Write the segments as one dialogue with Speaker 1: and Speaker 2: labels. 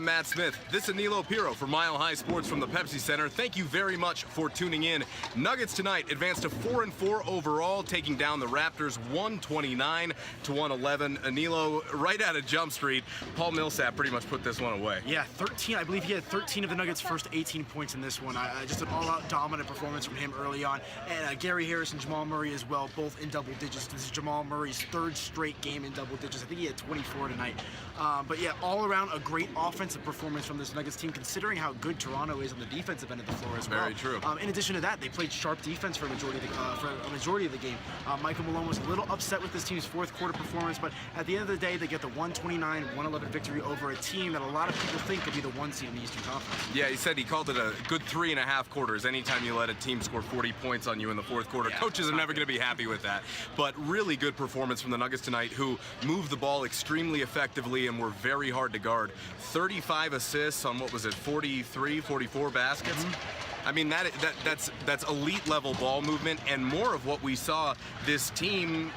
Speaker 1: Matt Smith. This is Nilo Piro for Mile High Sports from the Pepsi Center. Thank you very much for tuning in. Nuggets tonight advanced to 4-4 overall, taking down the Raptors 129 to 111. Nilo, right out of Jump Street, Paul Millsap pretty much put this one away.
Speaker 2: Yeah, 13. I believe he had 13 of the Nuggets' first 18 points in this one. Just an all-out dominant performance from him early on. And Gary Harris and Jamal Murray as well, both in double digits. This is Jamal Murray's third straight game in double digits. I think he had 24 tonight. But yeah, all around a great offensive performance from this Nuggets team, considering how good Toronto is on the defensive end of the floor as well.
Speaker 1: Very true.
Speaker 2: In addition to that, they played sharp defense for a majority of the game. Michael Malone was a little upset with this team's fourth quarter performance, but at the end of the day, they get the 129-111 victory over a team that a lot of people think could be the one seed in the Eastern Conference.
Speaker 1: Yeah, he said he called it a good 3.5 quarters. Anytime you let a team score 40 points on you in the fourth quarter,
Speaker 2: yeah,
Speaker 1: coaches are never going to be happy with that. But really good performance from the Nuggets tonight, who moved the ball extremely effectively and were very hard to guard. 35 assists on, what was it, 43, 44 baskets? I mean, that's elite level ball movement, and more of what we saw this team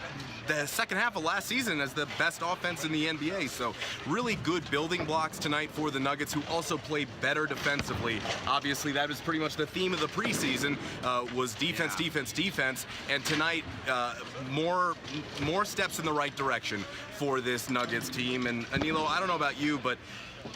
Speaker 1: the second half of last season as the best offense in the NBA. So really good building blocks tonight for the Nuggets, who also played better defensively. Obviously, that was pretty much the theme of the preseason, was defense, defense, defense. And tonight, more steps in the right direction for this Nuggets team. And Anilo, I don't know about you, but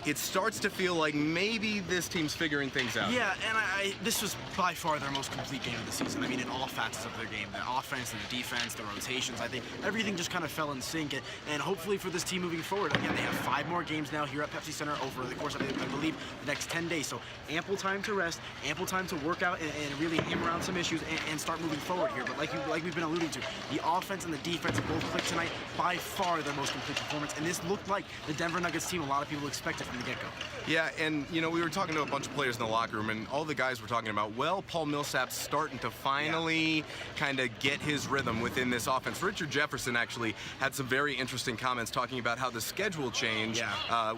Speaker 1: it starts to feel like maybe this team's figuring things out.
Speaker 2: Yeah, and this was by far their most complete game of the season. I mean, in all facets of their game, the offense and the defense, the rotations, I think everything just kind of fell in sync. And hopefully for this team moving forward, again, they have 5 more games now here at Pepsi Center over the course of, I believe, the next 10 days. So ample time to rest, ample time to work out and really hammer out some issues and start moving forward here. But like we've been alluding to, the offense and the defense both clicked tonight, by far their most complete performance. And this looked like the Denver Nuggets team a lot of people expected from the get-go.
Speaker 1: Yeah, and you know, we were talking to a bunch of players in the locker room, and all the guys were talking about, well, Paul Millsap's starting to finally kind of get his rhythm within this offense. Richard Jefferson actually had some very interesting comments talking about how the schedule change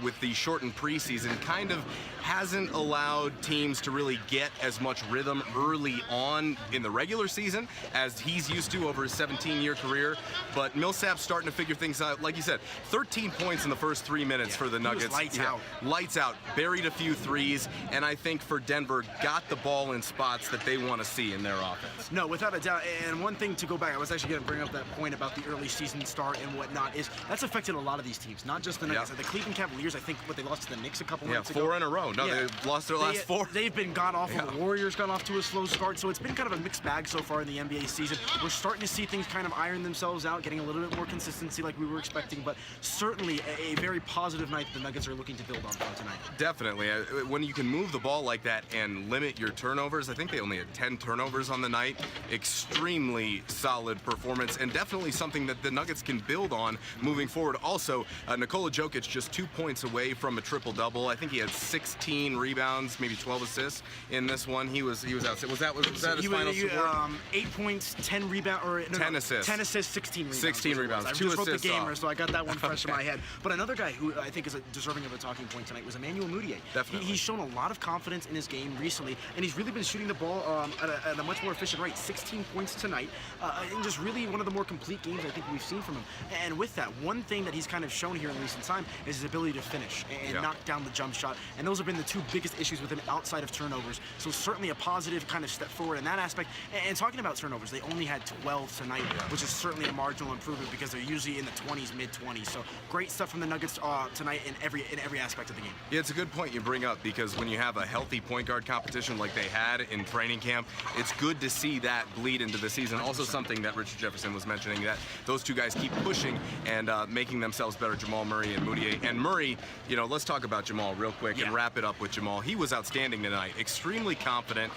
Speaker 1: with the shortened preseason kind of hasn't allowed teams to really get as much rhythm early on in the regular season as he's used to over his 17-year career. But Millsap's starting to figure things out. Like you said, 13 points in the first 3 minutes for the Nuggets.
Speaker 2: Lights out.
Speaker 1: Lights out. Buried a few threes, and I think for Denver, got the ball in spots that they want to see in their offense.
Speaker 2: No, without a doubt. And one thing to go back, I was actually going to bring up that point about the early season start and whatnot, is that's affected a lot of these teams, not just the Nuggets. The Cleveland Cavaliers, I think, they lost to the Knicks a couple months ago.
Speaker 1: 4 in a row. No, they've lost their last 4.
Speaker 2: They've been got off. The Warriors got off to a slow start, so it's been kind of a mixed bag so far in the NBA season. We're starting to see things kind of iron themselves out, getting a little bit more consistency like we were expecting, but certainly a very positive night that the Nuggets are looking to build on from tonight.
Speaker 1: Definitely. When you can move the ball like that and limit your turnovers, I think they only had 10 turnovers on the night. Extremely solid performance, and definitely something that the Nuggets can build on moving forward. Also, Nikola Jokic just 2 points away from a triple-double. I think he had 16 rebounds, maybe 12 assists in this one. He was out. Was that his final score?
Speaker 2: 8 points, 10 rebounds,
Speaker 1: 10 assists.
Speaker 2: 10 assists, 16 rebounds.
Speaker 1: 16 rebounds.
Speaker 2: I just wrote the gamer, so I got that one fresh in my head. But another guy who I think is deserving of a talking point tonight was Emmanuel Mudiay.
Speaker 1: Definitely.
Speaker 2: He's shown a lot of confidence in his game recently, and he's really been shooting the ball at a much more efficient rate. 16 points tonight, and just really one of the more complete games I think we've seen from him. And with that, one thing that he's kind of shown here in recent time is his ability to finish and knock down the jump shot. And those have been the 2 biggest issues with him outside of turnovers. So certainly a positive kind of step forward in that aspect. And talking about turnovers, they only had 12 tonight, which is certainly a marginal improvement because they're usually in the 20s, mid-20s. So great stuff from the Nuggets tonight in every aspect of the game.
Speaker 1: Yeah, it's a good point you bring up, because when you have a healthy point guard competition like they had in training camp, it's good to see that bleed into the season. 100%. Also something that Richard Jefferson was mentioning, that those 2 guys keep pushing and making themselves better, Jamal Murray and Mudiay. And Murray, you know, let's talk about Jamal real quick and wrap it up with Jamal. He was outstanding tonight, extremely confident.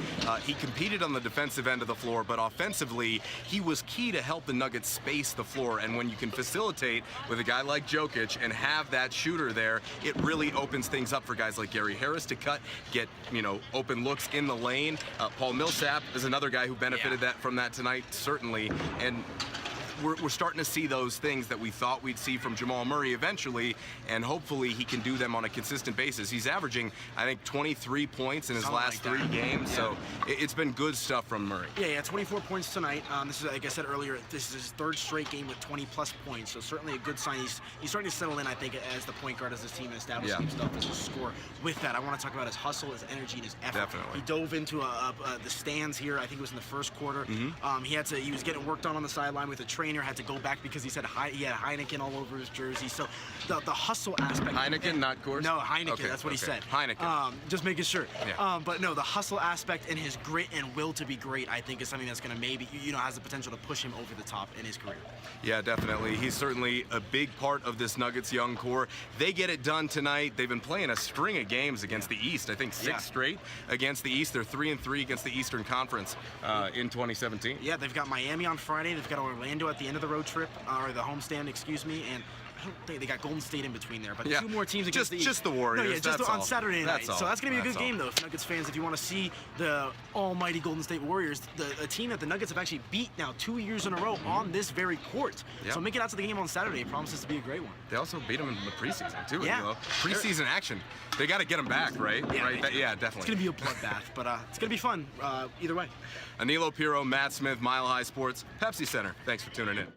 Speaker 1: He competed on the defensive end of the floor, but offensively, he was key to help the Nuggets space the floor. And when you can facilitate with a guy like Jokic and have that shooter there, it really opens things up for guys like Gary Harris to cut, get, you know, open looks in the lane. Paul Millsap is another guy who benefited from that tonight, certainly. And we're starting to see those things that we thought we'd see from Jamal Murray eventually, and hopefully he can do them on a consistent basis. He's averaging, I think, 23 points in his last 3 games, so it's been good stuff from Murray.
Speaker 2: Yeah, 24 points tonight. This is, like I said earlier, this is his 3rd straight game with 20-plus points, so certainly a good sign. He's starting to settle in, I think, as the point guard, as this team, and establish himself as a scorer. With that, I want to talk about his hustle, his energy, and his effort.
Speaker 1: Definitely.
Speaker 2: He dove into the stands here. I think it was in the 1st quarter. He was getting worked on the sideline with a trainer. Had to go back because he said he had Heineken all over his jersey. So the hustle aspect.
Speaker 1: Heineken, not Coors?
Speaker 2: No, Heineken. That's what he said.
Speaker 1: Heineken.
Speaker 2: Just making sure.
Speaker 1: Yeah.
Speaker 2: But no, the hustle aspect and his grit and will to be great, I think, is something that's going to maybe, has the potential to push him over the top in his career.
Speaker 1: Yeah, definitely. He's certainly a big part of this Nuggets young core. They get it done tonight. They've been playing a string of games against the East. I think 6 straight against the East. They're 3-3 against the Eastern Conference in 2017.
Speaker 2: Yeah, they've got Miami on Friday. They've got Orlando at the end of the road trip, or the homestand, excuse me, and I don't think they got Golden State in between there, but 2 more teams against
Speaker 1: just the Warriors.
Speaker 2: No, just on Saturday night.
Speaker 1: So
Speaker 2: that's going to be a good game, though, for Nuggets fans. If you want to see the almighty Golden State Warriors, a team that the Nuggets have actually beat now 2 years in a row on this very court. So make it out to the game on Saturday. It promises to be a great one.
Speaker 1: They also beat them in the preseason, too.
Speaker 2: Yeah.
Speaker 1: Preseason action. They got to get them back, right?
Speaker 2: Yeah,
Speaker 1: Definitely.
Speaker 2: It's going to be a bloodbath, but it's going to be fun either way.
Speaker 1: Anilo Piro, Matt Smith, Mile High Sports, Pepsi Center. Thanks for tuning in.